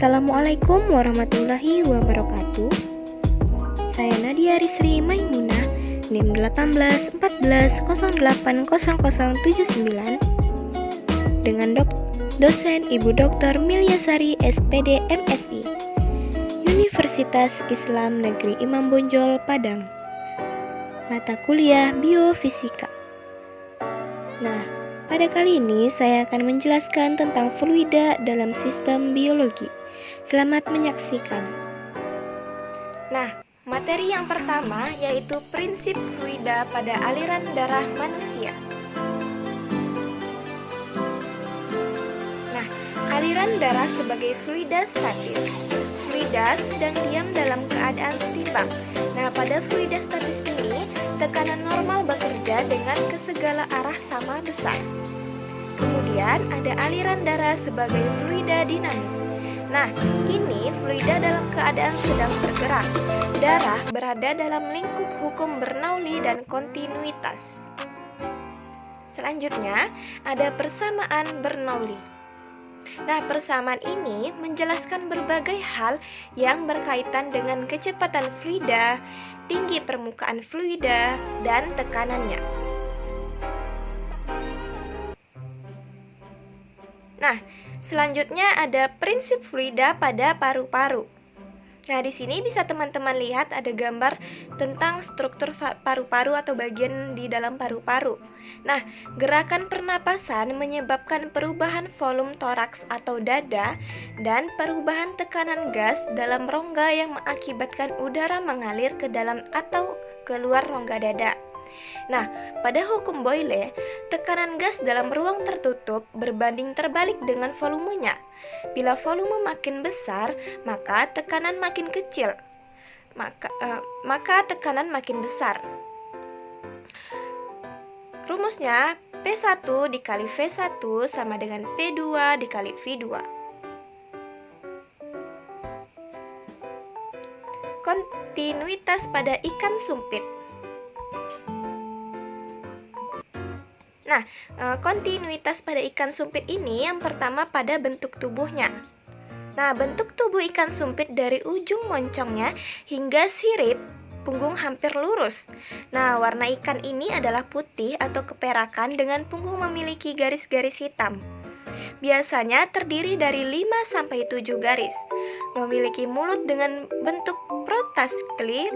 Assalamualaikum warahmatullahi wabarakatuh. Saya Nadia Risri Maimunah, NIM 1814080079 dengan dosen Ibu Dr. Milyasari SPD MSI, Universitas Islam Negeri Imam Bonjol Padang. Mata kuliah Biofisika. Pada kali ini saya akan menjelaskan tentang fluida dalam sistem biologi. Selamat menyaksikan. Materi yang pertama yaitu prinsip fluida pada aliran darah manusia. Aliran darah sebagai fluida statis. Fluida sedang diam dalam keadaan setimbang. Pada fluida statis ini, tekanan normal bekerja dengan ke segala arah sama besar. Kemudian ada aliran darah sebagai fluida dinamis. Ini fluida dalam keadaan sedang bergerak. Darah berada dalam lingkup hukum Bernoulli dan kontinuitas. Selanjutnya ada persamaan Bernoulli. Persamaan ini menjelaskan berbagai hal yang berkaitan dengan kecepatan fluida, tinggi permukaan fluida, dan tekanannya. Selanjutnya ada prinsip fluida pada paru-paru. Di sini bisa teman-teman lihat ada gambar tentang struktur paru-paru atau bagian di dalam paru-paru. Gerakan pernapasan menyebabkan perubahan volume toraks atau dada dan perubahan tekanan gas dalam rongga yang mengakibatkan udara mengalir ke dalam atau keluar rongga dada. Pada hukum Boyle, tekanan gas dalam ruang tertutup berbanding terbalik dengan volumenya. Bila volume makin besar, maka tekanan makin kecil. Maka tekanan makin besar. Rumusnya P1 dikali V1 sama dengan P2 dikali V2. Kontinuitas pada ikan sumpit. Kontinuitas pada ikan sumpit ini yang pertama pada bentuk tubuhnya. Bentuk tubuh ikan sumpit dari ujung moncongnya hingga sirip punggung hampir lurus. Warna ikan ini adalah putih atau keperakan dengan punggung memiliki garis-garis hitam. Biasanya terdiri dari 5-7 garis. Memiliki mulut dengan bentuk protasklir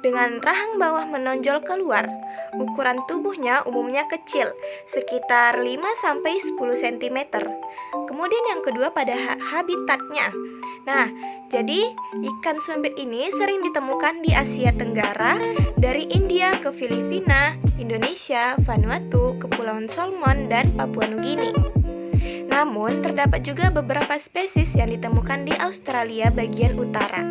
dengan rahang bawah menonjol keluar. Ukuran tubuhnya umumnya kecil, sekitar 5-10 cm. Kemudian yang kedua pada habitatnya. Jadi ikan sumpit ini sering ditemukan di Asia Tenggara, dari India ke Filipina, Indonesia, Vanuatu, Kepulauan Solomon, dan Papua Nugini. Namun, terdapat juga beberapa spesies yang ditemukan di Australia bagian utara.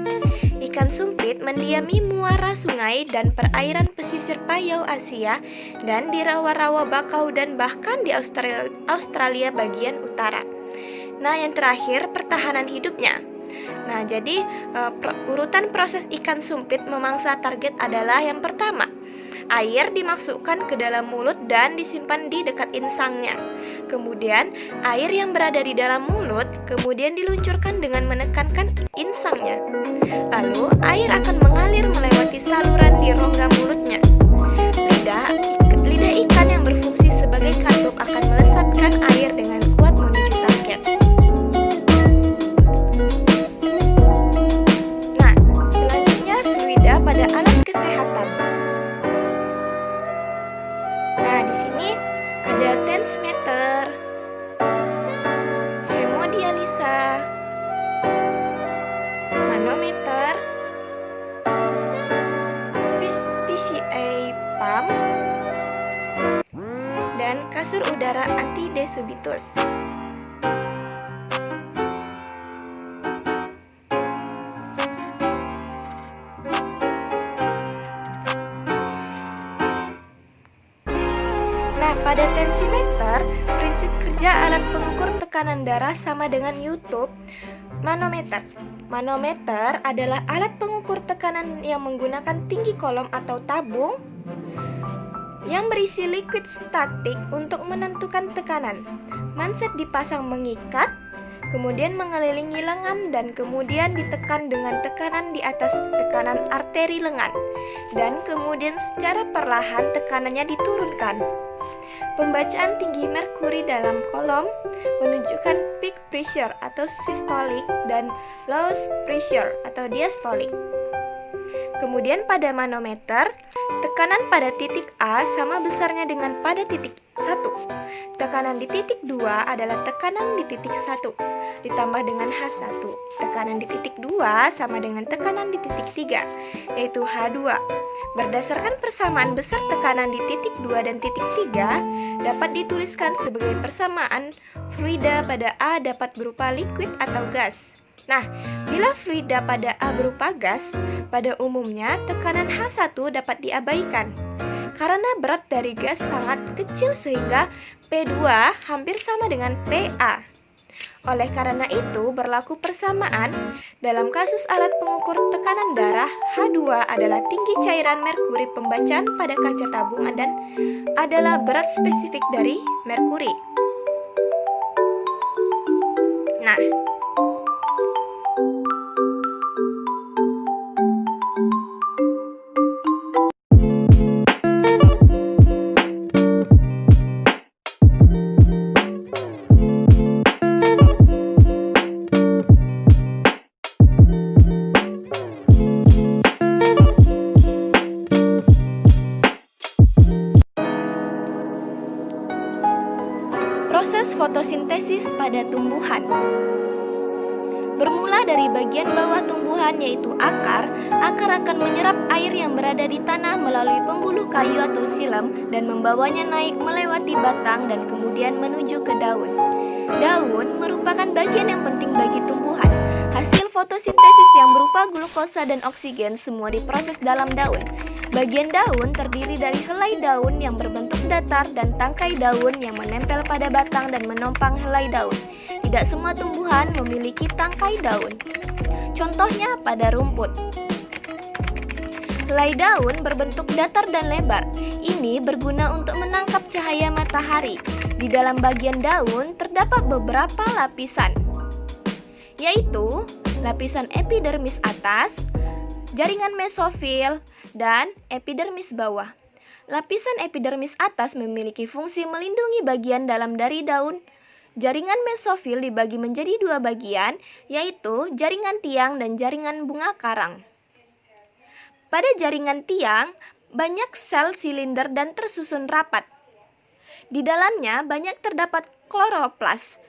Ikan sumpit mendiami muara sungai dan perairan pesisir payau Asia dan di rawa-rawa bakau dan bahkan di Australia bagian utara. Yang terakhir, pertahanan hidupnya. Jadi urutan proses ikan sumpit memangsa target adalah yang pertama, air dimasukkan ke dalam mulut dan disimpan di dekat insangnya. Kemudian, air yang berada di dalam mulut kemudian diluncurkan dengan menekankan insangnya. Lalu, air akan mengalir melewati saluran di rongga mulutnya. Lidah ikan yang berfungsi sebagai katup akan melesatkan air dengan kuat menuju target. Selanjutnya fluida pada alat kesehatan. Di sini ada tensimeter, hemodialisa, manometer, PCA pump, dan kasur udara anti-desubitus. Pada tensimeter, prinsip kerja alat pengukur tekanan darah sama dengan YouTube manometer. Manometer adalah alat pengukur tekanan yang menggunakan tinggi kolom atau tabung yang berisi liquid statik untuk menentukan tekanan. Manset dipasang mengikat, kemudian mengelilingi lengan dan kemudian ditekan dengan tekanan di atas tekanan arteri lengan, dan kemudian secara perlahan tekanannya diturunkan. Pembacaan tinggi merkuri dalam kolom menunjukkan peak pressure atau systolic dan low pressure atau diastolic. Kemudian pada manometer, tekanan pada titik A sama besarnya dengan pada titik 1. Tekanan di titik 2 adalah tekanan di titik 1 ditambah dengan H1. Tekanan di titik 2 sama dengan tekanan di titik 3, yaitu H2. Berdasarkan persamaan besar tekanan di titik 2 dan titik 3, dapat dituliskan sebagai persamaan fluida pada A dapat berupa liquid atau gas. Nah, bila fluida pada A berupa gas, pada umumnya tekanan H1 dapat diabaikan. Karena berat dari gas sangat kecil sehingga P2 hampir sama dengan PA. Oleh karena itu, berlaku persamaan dalam kasus alat pengukur tekanan darah. H2 adalah tinggi cairan merkuri pembacaan pada kaca tabungan dan adalah berat spesifik dari merkuri. Nah, proses fotosintesis pada tumbuhan bermula dari bagian bawah tumbuhan yaitu akar. Akar akan menyerap air yang berada di tanah melalui pembuluh kayu atau silem dan membawanya naik melewati batang dan kemudian menuju ke daun. Daun merupakan bagian yang penting bagi tumbuhan. Hasil fotosintesis yang berupa glukosa dan oksigen semua diproses dalam daun. Bagian daun terdiri dari helai daun yang berbentuk datar dan tangkai daun yang menempel pada batang dan menopang helai daun. Tidak semua tumbuhan memiliki tangkai daun. Contohnya pada rumput. Helai daun berbentuk datar dan lebar. Ini berguna untuk menangkap cahaya matahari. Di dalam bagian daun terdapat beberapa lapisan, yaitu lapisan epidermis atas, jaringan mesofil, dan epidermis bawah. Lapisan epidermis atas memiliki fungsi melindungi bagian dalam dari daun. Jaringan mesofil dibagi menjadi dua bagian, yaitu jaringan tiang dan jaringan bunga karang. Pada jaringan tiang, banyak sel silinder dan tersusun rapat. Di dalamnya banyak terdapat kloroplas.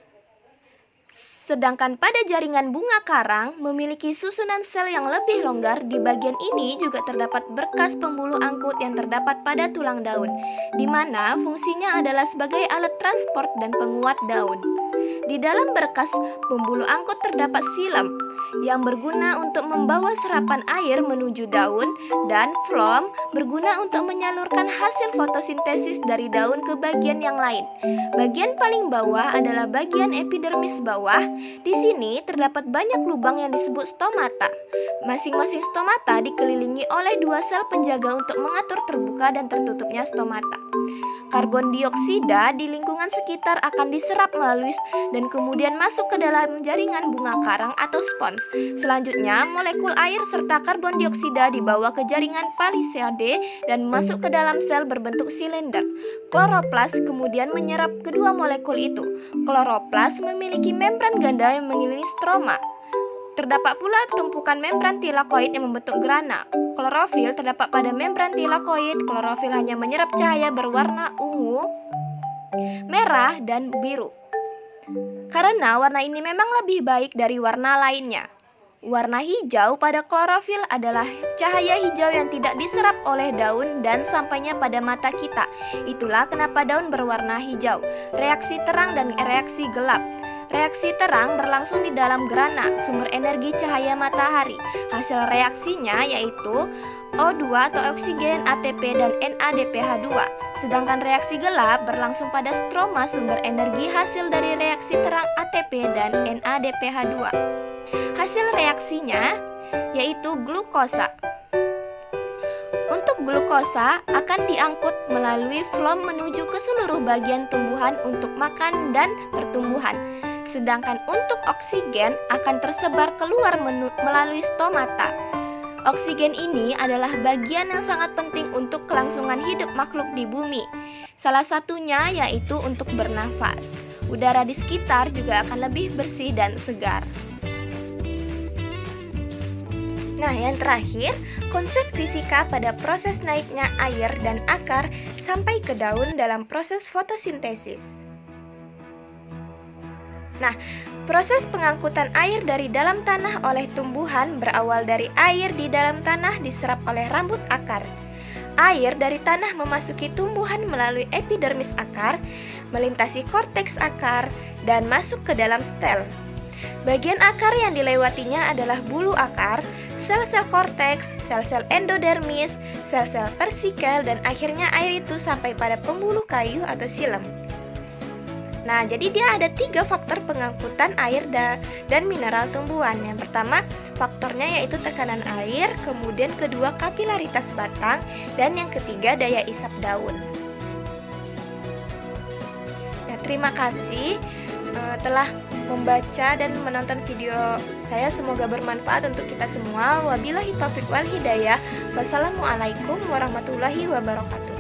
Sedangkan pada jaringan bunga karang memiliki susunan sel yang lebih longgar. Di bagian ini juga terdapat berkas pembuluh angkut yang terdapat pada tulang daun, di mana fungsinya adalah sebagai alat transport dan penguat daun. Di dalam berkas pembuluh angkut terdapat silem yang berguna untuk membawa serapan air menuju daun, dan floem berguna untuk menyalurkan hasil fotosintesis dari daun ke bagian yang lain. Bagian paling bawah adalah bagian epidermis bawah. Di sini terdapat banyak lubang yang disebut stomata. Masing-masing stomata dikelilingi oleh dua sel penjaga untuk mengatur terbuka dan tertutupnya stomata. Karbon dioksida di lingkungan sekitar akan diserap melalui dan kemudian masuk ke dalam jaringan bunga karang atau spons. Selanjutnya, molekul air serta karbon dioksida dibawa ke jaringan palisade dan masuk ke dalam sel berbentuk silinder. Kloroplas kemudian menyerap kedua molekul itu. Kloroplas memiliki membran ganda yang mengelilingi stroma. Terdapat pula tumpukan membran tilakoid yang membentuk grana. Klorofil terdapat pada membran tilakoid. Klorofil hanya menyerap cahaya berwarna ungu, merah, dan biru. Karena warna ini memang lebih baik dari warna lainnya. Warna hijau pada klorofil adalah cahaya hijau yang tidak diserap oleh daun dan sampainya pada mata kita. Itulah kenapa daun berwarna hijau. Reaksi terang dan reaksi gelap. Reaksi terang berlangsung di dalam grana, sumber energi cahaya matahari. Hasil reaksinya yaitu O2 atau oksigen, ATP, dan NADPH2. Sedangkan reaksi gelap berlangsung pada stroma, sumber energi hasil dari reaksi terang ATP dan NADPH2. Hasil reaksinya yaitu glukosa. Untuk glukosa akan diangkut melalui floem menuju ke seluruh bagian tumbuhan untuk makan dan pertumbuhan. Sedangkan untuk oksigen akan tersebar keluar melalui stomata. Oksigen ini adalah bagian yang sangat penting untuk kelangsungan hidup makhluk di bumi. Salah satunya yaitu untuk bernafas. Udara di sekitar juga akan lebih bersih dan segar. Nah, yang terakhir, konsep fisika pada proses naiknya air dan akar sampai ke daun dalam proses fotosintesis. Nah, proses pengangkutan air dari dalam tanah oleh tumbuhan berawal dari air di dalam tanah diserap oleh rambut akar. Air dari tanah memasuki tumbuhan melalui epidermis akar, melintasi korteks akar, dan masuk ke dalam stel. Bagian akar yang dilewatinya adalah bulu akar, sel-sel korteks, sel-sel endodermis, sel-sel persikel, dan akhirnya air itu sampai pada pembuluh kayu atau silem. Nah, jadi dia ada 3 faktor pengangkutan air dan mineral tumbuhan. Yang pertama, faktornya yaitu tekanan air, kemudian kedua kapilaritas batang, dan yang ketiga daya isap daun. Nah, terima kasih telah membaca dan menonton video saya. Semoga bermanfaat untuk kita semua. Wabillahi taufiq wal hidayah. Wassalamualaikum warahmatullahi wabarakatuh.